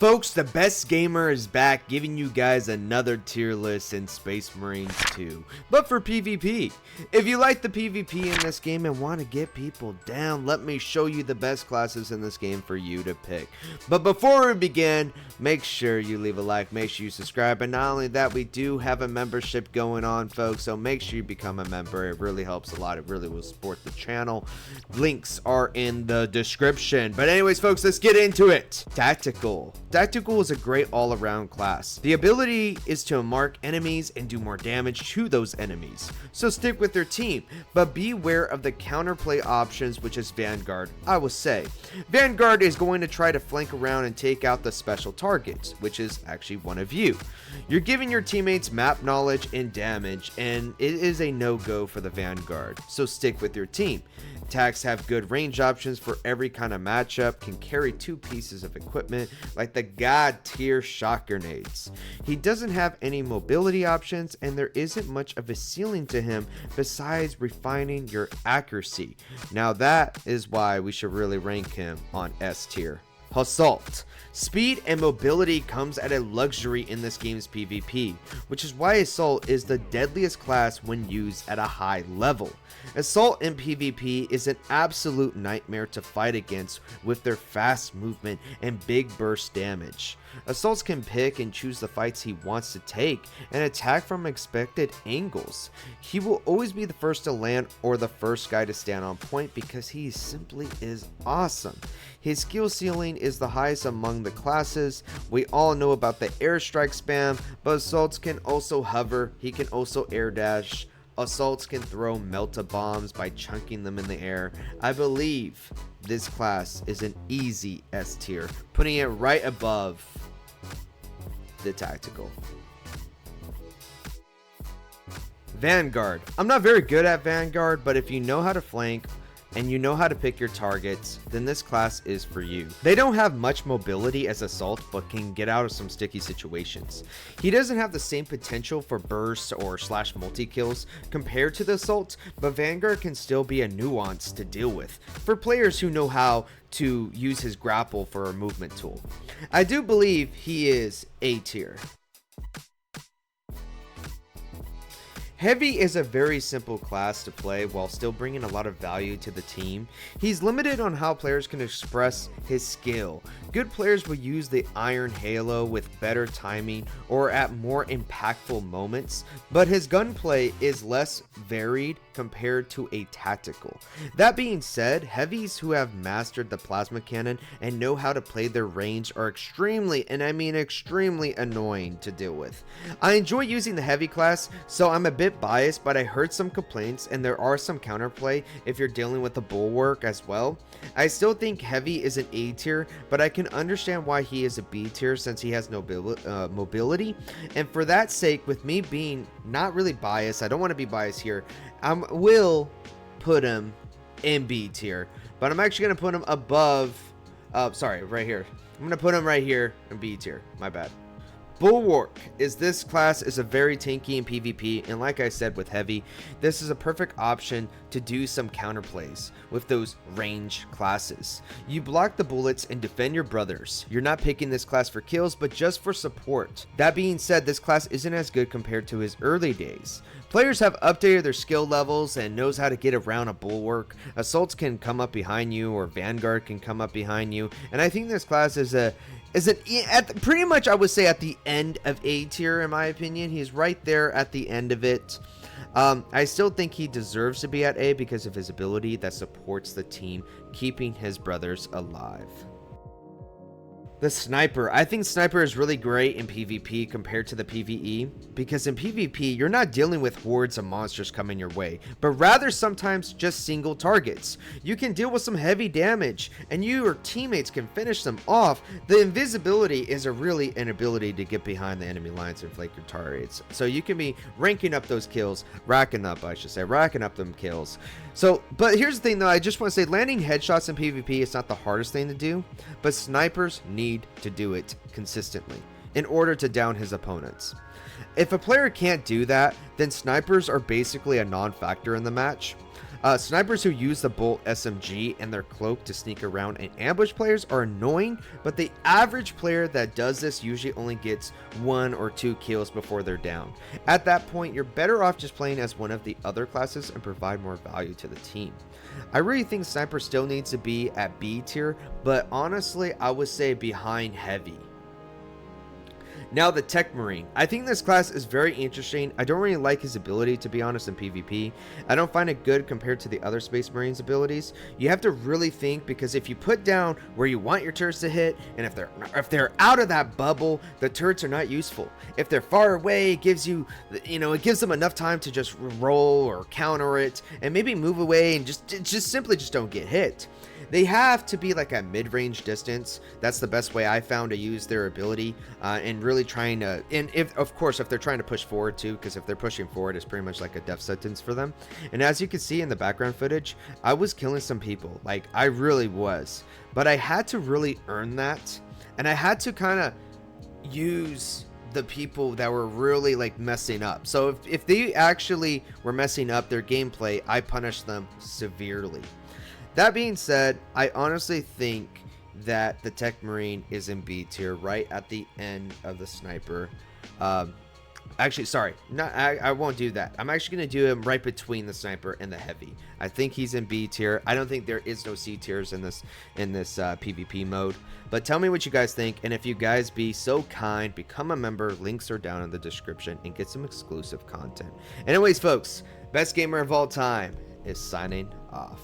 Folks, the best gamer is back, giving you guys another tier list in Space Marines 2, but for PvP. If you like the PvP in this game and want to get people down, let me show you the best classes in this game for you to pick. But before we begin, make sure you leave a like, make sure you subscribe, and not only that, we do have a membership going on, folks, so make sure you become a member. It really helps a lot. It really will support the channel. Links are in the description. But anyways, folks, let's get into it. Tactical. Tactical is a great all-around class. The ability is to mark enemies and do more damage to those enemies, so stick with their team, but beware of the counterplay options, which is Vanguard. I will say, Vanguard is going to try to flank around and take out the special targets, which is actually one of you. You're giving your teammates map knowledge and damage, and it is a no-go for the Vanguard, so stick with your team. Attacks have good range options for every kind of matchup, can carry 2 pieces of equipment like the god tier shock grenades. He doesn't have any mobility options, and there isn't much of a ceiling to him besides refining your accuracy. Now that is why we should really rank him on S tier. Assault. Speed and mobility comes at a luxury in this game's PvP, which is why Assault is the deadliest class when used at a high level. Assault in PvP is an absolute nightmare to fight against with their fast movement and big burst damage. Assaults can pick and choose the fights he wants to take and attack from expected angles. He will always be the first to land or the first guy to stand on point because he simply is awesome. His skill ceiling is the highest among the classes. We all know about the airstrike spam, but Assaults can also hover. He can also air dash. Assaults can throw melta bombs by chunking them in the air. I believe this class is an easy S tier, putting it right above the tactical. Vanguard. I'm not very good at Vanguard, but if you know how to flank and you know how to pick your targets, then this class is for you. They don't have much mobility as Assault, but can get out of some sticky situations. He doesn't have the same potential for bursts or slash multi-kills compared to the Assault, but Vanguard can still be a nuance to deal with for players who know how to use his grapple for a movement tool. I do believe he is A tier. Heavy is a very simple class to play while still bringing a lot of value to the team. He's limited on how players can express his skill. Good players will use the Iron Halo with better timing or at more impactful moments, but his gunplay is less varied compared to a tactical. That being said, heavies who have mastered the plasma cannon and know how to play their range are extremely, and I mean extremely, annoying to deal with. I enjoy using the heavy class, so I'm a bit biased, but I heard some complaints and there are some counterplay if you're dealing with the Bulwark as well. I still think heavy is an A tier, but I can understand why he is a B tier since he has no mobility, and for that sake, with me being not really biased, I don't want to be biased here, I will put him in B tier, but I'm actually going to put him above, sorry, right here. I'm going to put him right here in B tier, my bad. Bulwark this class is a very tanky in PvP, and like I said with heavy, this is a perfect option to do some counterplays with those range classes. You block the bullets and defend your brothers. You're not picking this class for kills, but just for support. That being said, this class isn't as good compared to his early days. Players have updated their skill levels and knows how to get around a Bulwark. Assaults can come up behind you, or Vanguard can come up behind you, and I think this class is pretty much, I would say, at the end of A tier in my opinion. He's right there at the end of it. I still think he deserves to be at A because of his ability that supports the team, keeping his brothers alive. The Sniper. I think Sniper is really great in PvP compared to the PvE, because in PvP you're not dealing with hordes of monsters coming your way, but rather sometimes just single targets. You can deal with some heavy damage and you or teammates can finish them off. The invisibility is really an ability to get behind the enemy lines and flank your targets, so you can be ranking up those kills, racking up them kills. So, but here's the thing though, I just want to say, landing headshots in PvP is not the hardest thing to do, but snipers need to do it consistently in order to down his opponents. If a player can't do that, then snipers are basically a non-factor in the match. Snipers who use the bolt SMG and their cloak to sneak around and ambush players are annoying, but the average player that does this usually only gets 1 or 2 kills before they're down. At that point, you're better off just playing as one of the other classes and provide more value to the team. I really think Sniper still needs to be at B tier, but honestly, I would say behind Heavy. Now the Techmarine. I think this class is very interesting. I don't really like his ability, to be honest, in PvP. I don't find it good compared to the other Space Marines abilities. You have to really think, because if you put down where you want your turrets to hit, and if they're out of that bubble, the turrets are not useful. If they're far away, it gives you, it gives them enough time to just roll or counter it, and maybe move away and just simply don't get hit. They have to be like a mid-range distance. That's the best way I found to use their ability, and really trying to, and if they're trying to push forward too, because if they're pushing forward, it's pretty much like a death sentence for them. And as you can see in the background footage, I was killing some people, like I really was, but I had to really earn that, and I had to kind of use the people that were really like messing up. So if they actually were messing up their gameplay, I punished them severely. That being said, I honestly think that the Techmarine is in B tier, right at the end of the Sniper. Actually, sorry, I won't do that. I'm actually going to do him right between the Sniper and the Heavy. I think he's in B tier. I don't think there is no C tiers in this PvP mode. But tell me what you guys think, and if you guys be so kind, become a member. Links are down in the description, and get some exclusive content. Anyways, folks, best gamer of all time is signing off.